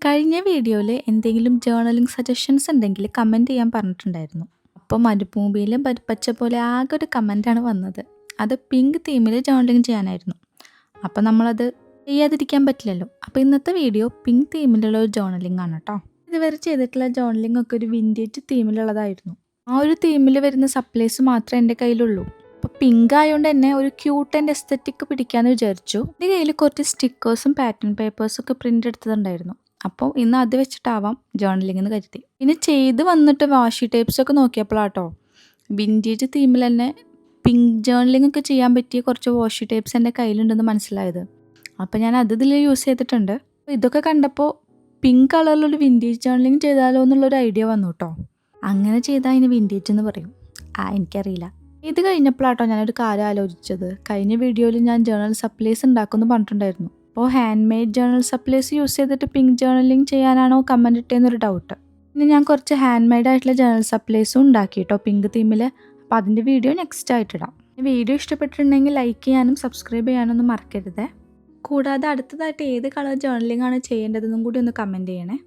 കഴിഞ്ഞ വീഡിയോയിൽ എന്തെങ്കിലും ജേർണലിംഗ് സജഷൻസ് ഉണ്ടെങ്കിൽ കമൻറ്റ് ചെയ്യാൻ പറഞ്ഞിട്ടുണ്ടായിരുന്നു. അപ്പോൾ മരുഭൂമിയിലും പച്ച പോലെ ആകെ ഒരു കമൻറ്റാണ് വന്നത്. അത് പിങ്ക് തീമിൽ ജേർണലിംഗ് ചെയ്യാനായിരുന്നു. അപ്പോൾ നമ്മളത് ചെയ്യാതിരിക്കാൻ പറ്റില്ലല്ലോ. അപ്പോൾ ഇന്നത്തെ വീഡിയോ പിങ്ക് തീമിലുള്ള ഒരു ജേർണലിംഗ് ആണ് കേട്ടോ. ഇതുവരെ ചെയ്തിട്ടുള്ള ജേർണലിംഗ് ഒക്കെ ഒരു വിൻറ്റേജ് തീമിലുള്ളതായിരുന്നു. ആ ഒരു തീമിൽ വരുന്ന സപ്ലൈസ് മാത്രമേ എൻ്റെ കയ്യിലുള്ളൂ. അപ്പോൾ പിങ്ക് ആയതുകൊണ്ട് തന്നെ ഒരു ക്യൂട്ട് ആൻഡ് എസ്തറ്റിക് പിടിക്കാമെന്ന് വിചാരിച്ചു. എൻ്റെ കയ്യിൽ കുറച്ച് സ്റ്റിക്കേഴ്സും പാറ്റേൺ പേപ്പേഴ്സും ഒക്കെ പ്രിൻ്റ് എടുത്തതുണ്ടായിരുന്നു. അപ്പോൾ ഇന്ന് അത് വെച്ചിട്ടാവാം ജേർണലിംഗ് എന്ന് കരുതി. പിന്നെ ചെയ്ത് വന്നിട്ട് വാഷി ടൈപ്സൊക്കെ നോക്കിയപ്പോഴാട്ടോ വിൻറ്റേജ് തീമിൽ തന്നെ പിങ്ക് ജേർണലിംഗ് ഒക്കെ ചെയ്യാൻ പറ്റിയ കുറച്ച് വാഷി ടൈപ്സ് എൻ്റെ കയ്യിലുണ്ടെന്ന് മനസ്സിലായത്. അപ്പോൾ ഞാൻ അത് ഇതിൽ യൂസ് ചെയ്തിട്ടുണ്ട്. അപ്പോൾ ഇതൊക്കെ കണ്ടപ്പോൾ പിങ്ക് കളറിലൊരു വിൻറ്റേജ് ജേർണലിംഗ് ചെയ്താലോ എന്നുള്ളൊരു ഐഡിയ വന്നു കേട്ടോ. അങ്ങനെ ചെയ്താൽ അതിന് വിൻറ്റേജ് എന്ന് പറയും. എനിക്കറിയില്ല. ഇത് കഴിഞ്ഞപ്പോഴാട്ടോ ഞാനൊരു കാര്യം ആലോചിച്ചത്. കഴിഞ്ഞ വീഡിയോയിൽ ഞാൻ ജേർണൽ സപ്ലൈസ് ഉണ്ടാക്കുമെന്ന് പറഞ്ഞിട്ടുണ്ടായിരുന്നു. അപ്പോൾ hand made journal supplies use ചെയ്തിട്ട് പിങ്ക് ജേർണലിംഗ് ചെയ്യാനാണോ കമൻറ്റ് ഇട്ടേന്നൊരു ഡൗട്ട്. പിന്നെ ഞാൻ കുറച്ച് ഹാൻഡ് മെയ്ഡ് ആയിട്ടുള്ള ജേർണൽ സപ്ലൈസും ഉണ്ടാക്കി കേട്ടോ പിങ്ക് തീമിൽ. അപ്പോൾ അതിൻ്റെ വീഡിയോ നെക്സ്റ്റ് ആയിട്ടിടാം. വീഡിയോ ഇഷ്ടപ്പെട്ടിട്ടുണ്ടെങ്കിൽ ലൈക്ക് ചെയ്യാനും സബ്സ്ക്രൈബ് ചെയ്യാനൊന്നും മറക്കരുത്. കൂടാതെ അടുത്തതായിട്ട് ഏത് കളർ ജേർണലിംഗ് ആണ് ചെയ്യേണ്ടതെന്നും കൂടി ഒന്ന് കമൻറ്റ് ചെയ്യണേ.